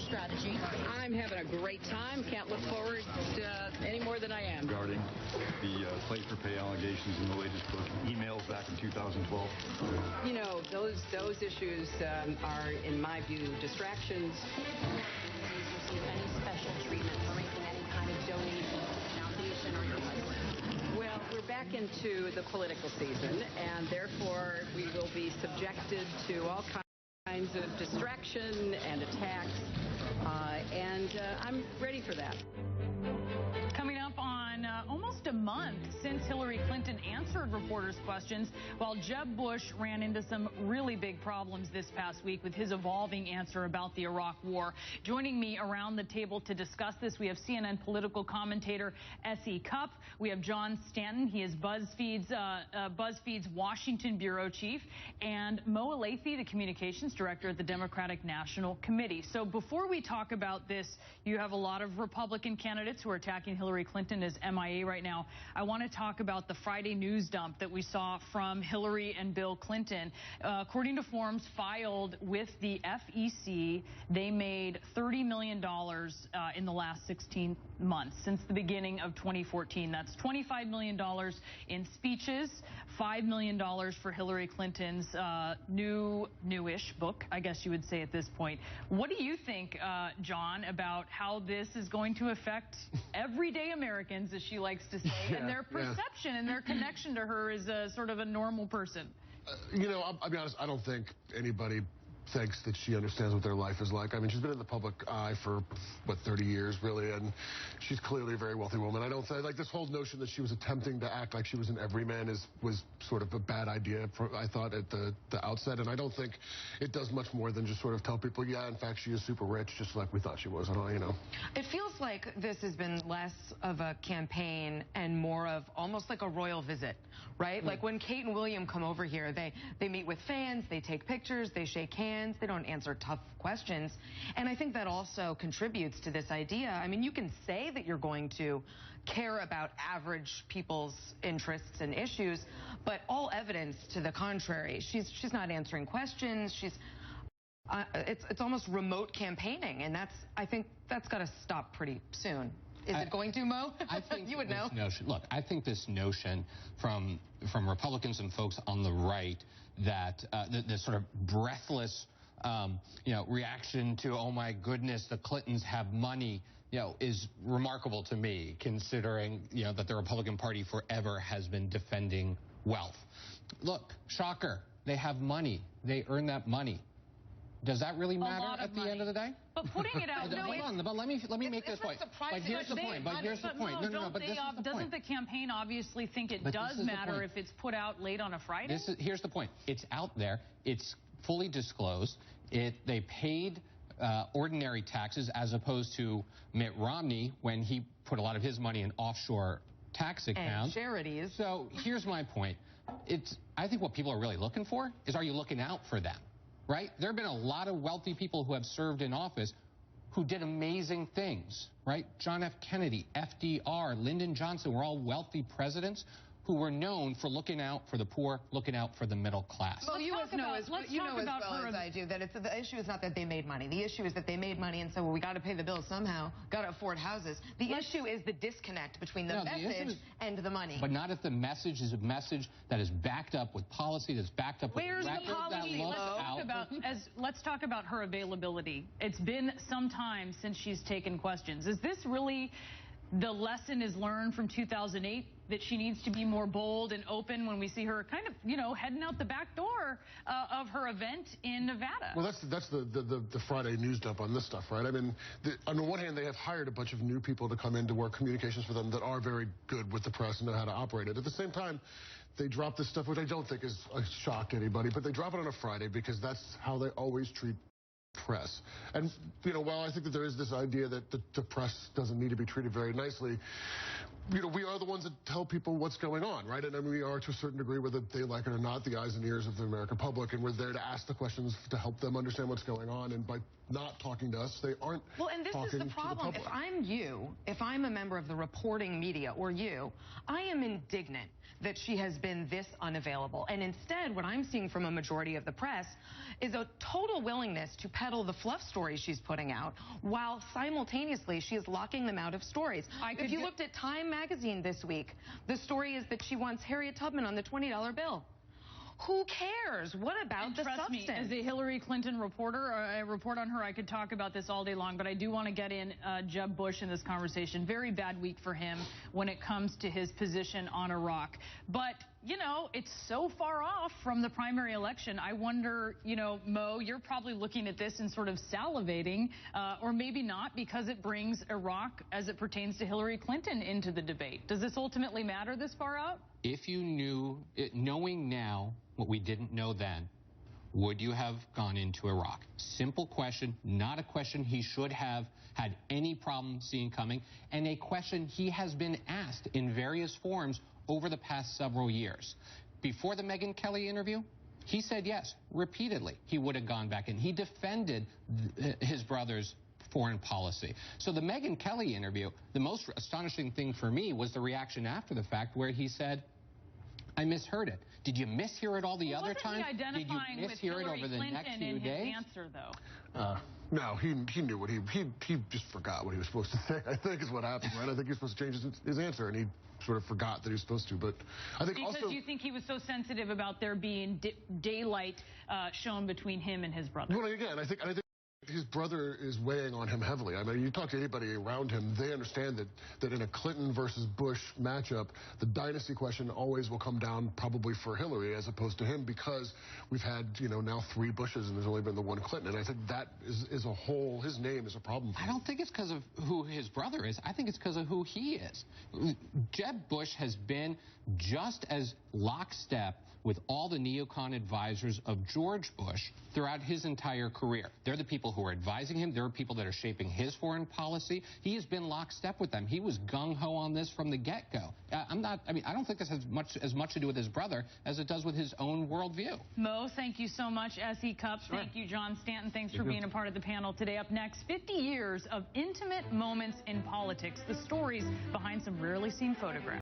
strategy. I'm having a great time. Can't look forward any more than I am. Regarding the play for pay allegations in the latest book, emails back in 2012. You know, those issues are, in my view, distractions. Receive any special treatment for making any kind of donation to the foundation or your husband? Well, we're back into the political season, and therefore we will be subjected to all kinds of distraction and attacks, and I'm ready for that. Coming up on almost a month since Hillary Clinton answered reporters' questions, while Jeb Bush ran into some really big problems this past week with his evolving answer about the Iraq War. Joining me around the table to discuss this, we have CNN political commentator S.E. Cupp. We have John Stanton. He is BuzzFeed's Washington bureau chief, and Mo Alathy, the communications director at the Democratic National Committee. So before we talk about this, you have a lot of Republican candidates who are attacking Hillary Clinton as MIA right now. I want to talk about the Friday news dump that we saw from Hillary and Bill Clinton. According to forms filed with the FEC, they made $30 million in the last 16 months, since the beginning of 2014. That's $25 million in speeches, $5 million for Hillary Clinton's newish book, I guess you would say at this point. What do you think, John, about how this is going to affect everyday Americans, as she likes to say, and their perception and their connection to her as a sort of a normal person? You know, I'll be honest, I don't think anybody thinks that she understands what their life is like. I mean, she's been in the public eye for, what, 30 years, really, and she's clearly a very wealthy woman. I don't think, like, this whole notion that she was attempting to act like she was an everyman was sort of a bad idea, I thought, at the outset, and I don't think it does much more than just sort of tell people, yeah, in fact, she is super rich, just like we thought she was, you know. It feels like this has been less of a campaign and more of almost like a royal visit, right? Like when Kate and William come over here, they meet with fans, they take pictures, they shake hands, they don't answer tough questions. And I think that also contributes to this idea. I mean, you can say that you're going to care about average people's interests and issues, but all evidence to the contrary. She's not answering questions. It's almost remote campaigning, and I think that's got to stop pretty soon. Is it going to, Mo? I think you would know. Look, I think this notion from Republicans and folks on the right that this sort of breathless, reaction to, oh my goodness, the Clintons have money, is remarkable to me, considering, that the Republican Party forever has been defending wealth. Look, shocker, they have money. They earn that money. Does that really matter at the end of the day? But putting it out, hold on, but let me make this point. But here's the point. But here's the point. No. But this is the point. Doesn't the campaign obviously think it does matter if it's put out late on a Friday? Here's the point. It's out there. It's fully disclosed. They paid ordinary taxes as opposed to Mitt Romney when he put a lot of his money in offshore tax accounts. And charities. So here's my point. I think what people are really looking for is, are you looking out for them? Right? There have been a lot of wealthy people who have served in office who did amazing things, right? John F. Kennedy, FDR, Lyndon Johnson were all wealthy presidents who were known for looking out for the poor, looking out for the middle class. Well, you know as well as I do that the issue is not that they made money. The issue is that they made money and said, well, we got to pay the bills somehow, got to afford houses. The issue is the disconnect between the message and the money. But not if the message is a message that is backed up with policy, that's backed up with Where's the policy? Let's talk about her availability. It's been some time since she's taken questions. Is this really the lesson is learned from 2008, that she needs to be more bold and open when we see her kind of, heading out the back door of her event in Nevada? Well, that's the Friday news dump on this stuff, right? I mean, on the one hand, they have hired a bunch of new people to come in to work communications for them that are very good with the press and know how to operate it. At the same time, they drop this stuff, which I don't think is a shock to anybody, but they drop it on a Friday because that's how they always treat press. And, while I think that there is this idea that the press doesn't need to be treated very nicely, we are the ones that tell people what's going on, right? And I mean, we are, to a certain degree, whether they like it or not, the eyes and ears of the American public, and we're there to ask the questions to help them understand what's going on. And by not talking to us. They aren't Well, and this is the problem. If I'm you, if I'm a member of the reporting media or you, I am indignant that she has been this unavailable. And instead, what I'm seeing from a majority of the press is a total willingness to peddle the fluff stories she's putting out, while simultaneously she is locking them out of stories. If you looked at Time magazine this week, the story is that she wants Harriet Tubman on the $20 bill. Who cares? What about the substance? Trust me, as a Hillary Clinton reporter, a report on her, I could talk about this all day long, but I do want to get in Jeb Bush in this conversation. Very bad week for him when it comes to his position on Iraq. But, you know, it's so far off from the primary election. I wonder, you know, Mo, you're probably looking at this and sort of salivating, or maybe not, because it brings Iraq, as it pertains to Hillary Clinton, into the debate. Does this ultimately matter this far out? If you knew, knowing now what we didn't know then, would you have gone into Iraq? Simple question, not a question he should have had any problem seeing coming, and a question he has been asked in various forms over the past several years. Before the Megyn Kelly interview, he said yes, repeatedly. He would have gone back in. He defended his brother's foreign policy. So the Megyn Kelly interview, the most astonishing thing for me was the reaction after the fact where he said, I misheard it. Did you mishear it all the other time? Did you mishear it over the next few days? Answer, though. No, he knew what he just forgot what he was supposed to say, I think is what happened, right? I think he was supposed to change his answer, and he sort of forgot that he was supposed to. But I think because you think he was so sensitive about there being daylight shown between him and his brother. Well, again, I think his brother is weighing on him heavily. I mean, you talk to anybody around him, they understand that in a Clinton versus Bush matchup, the dynasty question always will come down probably for Hillary as opposed to him, because we've had, you know, now 3 Bushes and there's only been the one Clinton. And I think that is a whole, his name is a problem for I don't think it's because of who his brother is. I think it's because of who he is. Jeb Bush has been just as lockstep with all the neocon advisors of George Bush throughout his entire career. They're the people who are advising him. They're people that are shaping his foreign policy. He has been lockstep with them. He was gung-ho on this from the get-go. I don't think this has as much to do with his brother as it does with his own worldview. Mo, thank you so much. S.E. Cupp, Sure. Thank you, John Stanton. Thanks for being a part of the panel today. Up next, 50 years of intimate moments in politics, the stories behind some rarely seen photographs.